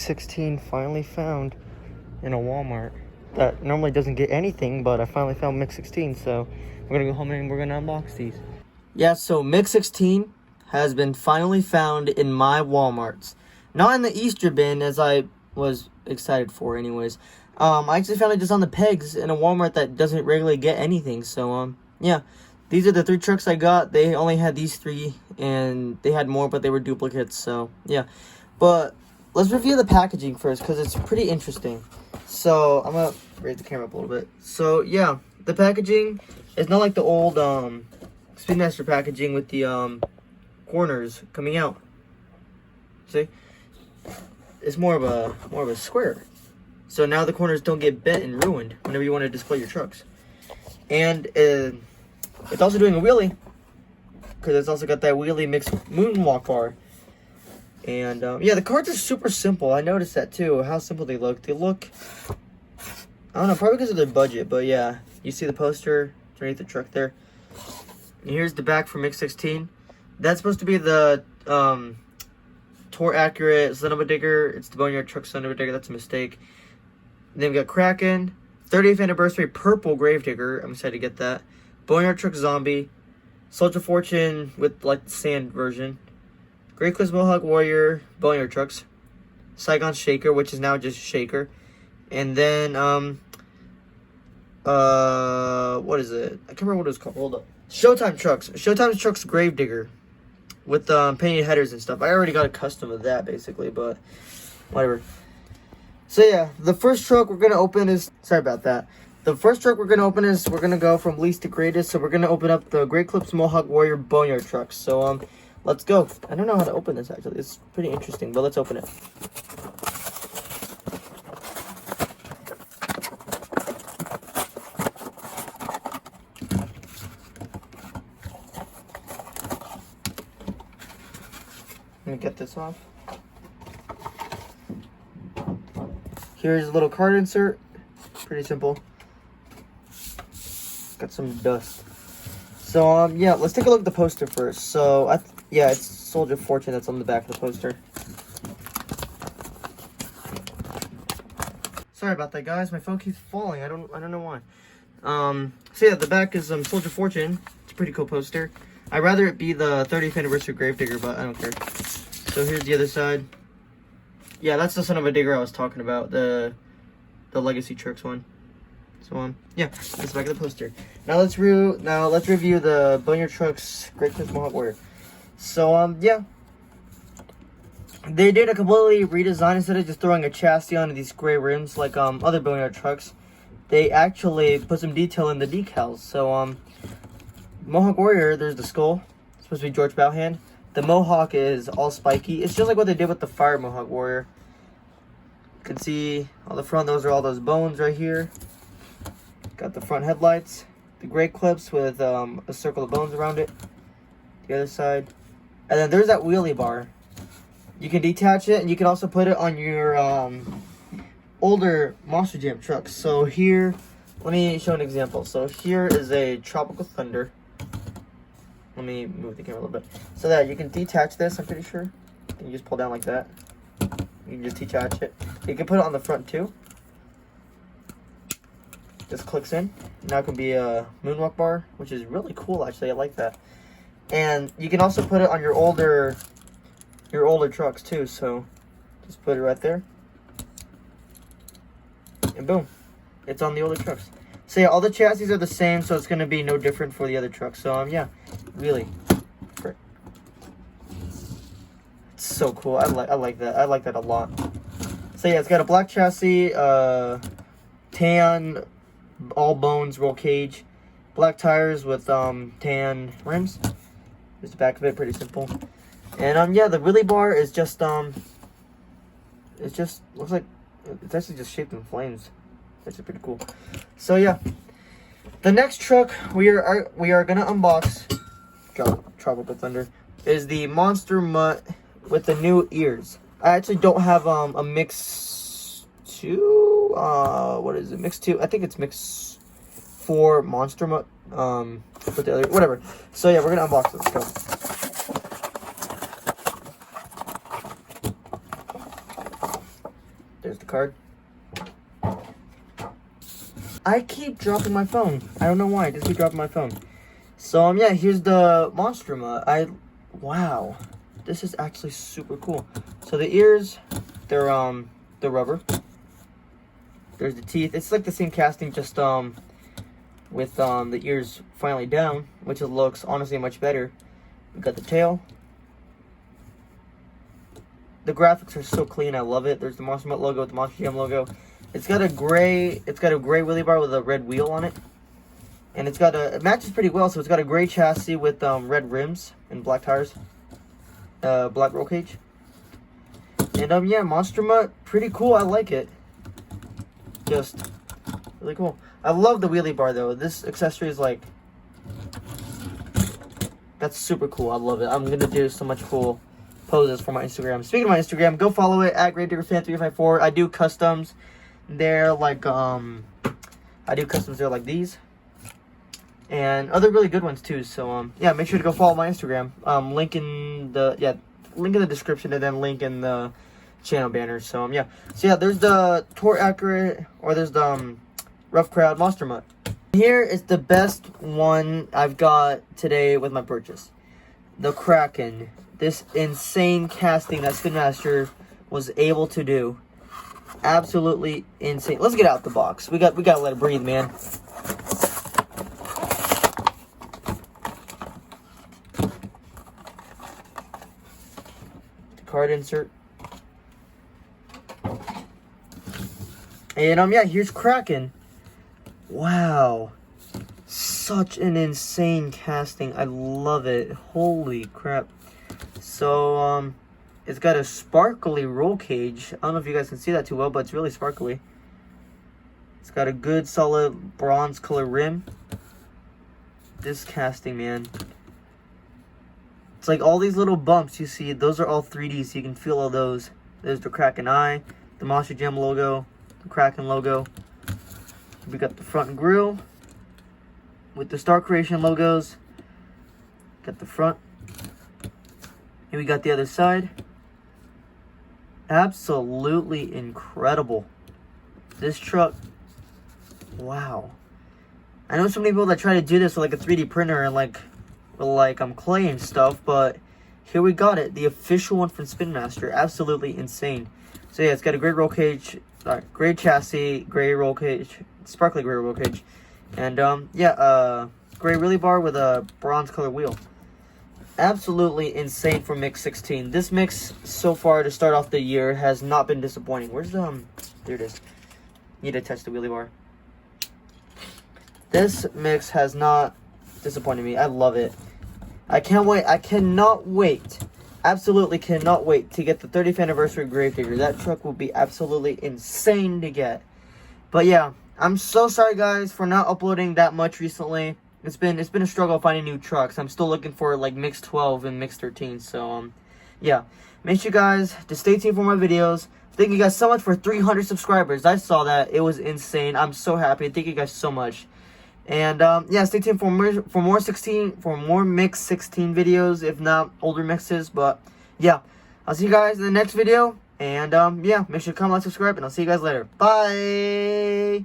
Mix 16 finally found in a Walmart that normally doesn't get anything, but I finally found Mix 16, so we're gonna go home and we're gonna unbox these. Yeah, so Mix 16 has been finally found in my Walmarts. Not in the Easter bin, as I was excited for anyways. I actually found it just on the pegs in a Walmart that doesn't regularly get anything, so, yeah. These are the 3 trucks I got. They only had these 3, and they had more, but they were duplicates, so, yeah. But let's review the packaging first, because it's pretty interesting. So, I'm going to raise the camera up a little bit. So, yeah, the packaging is not like the old Spinmaster packaging with the corners coming out. See? It's more of a square. So now the corners don't get bent and ruined whenever you want to display your trucks. And it's also doing a wheelie, because it's also got that wheelie mixed moonwalk bar. And yeah, the cards are super simple. I noticed that too, how simple they look. They look, I don't know, probably because of their budget, but yeah, you see the poster underneath the truck there. And here's the back for Mix 16. That's supposed to be the Tour Accurate Son of a Digger. It's the Boneyard Truck Son of a Digger. That's a mistake. And then we got Kraken, 30th Anniversary Purple Gravedigger. I'm excited to get that. Boneyard Truck Zombie, Soldier Fortune with like the sand version, Great Clips Mohawk Warrior, Boneyard Trucks, Saigon Shaker, which is now just Shaker, and then what is it? I can't remember what it was called. Hold up. Showtime Trucks Gravedigger with painted headers and stuff. I already got a custom of that basically, but whatever. So yeah, the first truck we're gonna open is, sorry about that. The first truck we're going to open is, we're going to go from least to greatest. So we're going to open up the Great Clips Mohawk Warrior Boneyard trucks. So, let's go. I don't know how to open this, actually. It's pretty interesting, but let's open it. Let me get this off. Here's a little card insert. Pretty simple. Got some dust. So, yeah, let's take a look at the poster first. So, yeah, it's Soldier Fortune that's on the back of the poster. Sorry about that, guys. My phone keeps falling. I don't know why. So yeah, the back is Soldier Fortune. It's a pretty cool poster. I'd rather it be the 30th Anniversary Gravedigger, but I don't care. So here's the other side. Yeah, that's the Son of a Digger I was talking about, the Legacy Trucks one. So yeah, that's the back of the poster. Now let's review the Boneyard Trucks Great Clips Mohawk Warrior. So yeah, they did a completely redesign. Instead of just throwing a chassis onto these gray rims like other Boneyard trucks, they actually put some detail in the decals. So Mohawk Warrior, there's the skull. It's supposed to be George Bowhand. The Mohawk is all spiky. It's just like what they did with the Fire Mohawk Warrior. You can see on the front, those are all those bones right here. Got the front headlights, the Great Clips with a circle of bones around it. The other side. And then there's that wheelie bar. You can detach it, and you can also put it on your older Monster Jam trucks. So here, let me show an example. So here is a Tropical Thunder. Let me move the camera a little bit. So that you can detach this, I'm pretty sure. You can just pull down like that. You can just detach it. You can put it on the front too. Just clicks in. Now it can be a moonwalk bar, which is really cool actually. I like that. And you can also put it on your older trucks too. So just put it right there. And boom. It's on the older trucks. So yeah, all the chassis are the same, so it's gonna be no different for the other trucks. So yeah, really. It's so cool. I like that. I like that a lot. So yeah, it's got a black chassis, tan all bones roll cage, black tires with tan rims. There's the back of it, pretty simple. And yeah, the wheelie bar is just it just looks like it's actually just shaped in flames. That's pretty cool. So yeah, the next truck we are gonna unbox, Tropical Thunder, is the Monster Mutt with the new ears. I actually don't have a mix 2. What is it? Mix 2. I think it's mix 4 Monster Mutt. With the other, whatever. So yeah, we're gonna unbox it. Let's go. card. I keep dropping my phone. I don't know why. I just keep dropping my phone. So, yeah, here's the Monster Mutt. Wow. This is actually super cool. So, the ears, they're rubber. There's the teeth. It's like the same casting, just, with, the ears finally down, which it looks, honestly, much better. We got the tail. The graphics are so clean. I love it. There's the Monster Mutt logo with the Monster Jam logo. It's got a gray wheelie bar with a red wheel on it. And it matches pretty well, so it's got a gray chassis with red rims and black tires. Black roll cage. And yeah, Monster Mutt, pretty cool. I like it. Just really cool. I love the wheelie bar though. This accessory is like, that's super cool. I love it. I'm gonna do so much cool poses for my Instagram. Speaking of my Instagram, go follow it at GraveDiggerFan354. I do customs. They're like I do customs there like these. And other really good ones too. So yeah, make sure to go follow my Instagram. Link in the description and then link in the channel banner. So yeah. So yeah, there's the Tour Accurate, or there's the Rough Crowd Monster Mutt. Here is the best one I've got today with my purchase. The Kraken. This insane casting that Spinmaster was able to do. Absolutely insane. Let's get out the box. We gotta let it breathe, man. Card insert. And yeah, here's Kraken. Wow. Such an insane casting. I love it. Holy crap. So it's got a sparkly roll cage. I don't know if you guys can see that too well, but it's really sparkly. It's got a good solid bronze color rim. This casting, man. It's like all these little bumps you see, those are all 3D, so you can feel all those. There's the Kraken eye, the Monster Jam logo, the Kraken logo. We got the front grille with the Star Creation logos. Got the front. Here we got the other side. Absolutely incredible. This truck, wow. I know so many people that try to do this with like a 3D printer and like clay and stuff, but here we got it, the official one from Spinmaster. Absolutely insane. So yeah, it's got a gray roll cage, gray chassis, gray roll cage, sparkly gray roll cage, and yeah, gray wheelie bar with a bronze color wheel. Absolutely insane for Mix 16. This mix so far to start off the year has not been disappointing. Where's the there it is. Need to touch the wheelie bar. This mix has not disappointed me. I love it. I can't wait. I cannot wait. Absolutely cannot wait to get the 30th anniversary Gravedigger. That truck will be absolutely insane to get. But yeah, I'm so sorry guys for not uploading that much recently. It's been a struggle finding new trucks. I'm still looking for like Mix 12 and Mix 13. So yeah, make sure you guys to stay tuned for my videos. Thank you guys so much for 300 subscribers. I saw that. It was insane. I'm so happy. Thank you guys so much. And yeah, stay tuned for more Mix 16 videos, if not older mixes. But yeah, I'll see you guys in the next video. And yeah, make sure to comment, like, subscribe, and I'll see you guys later. Bye.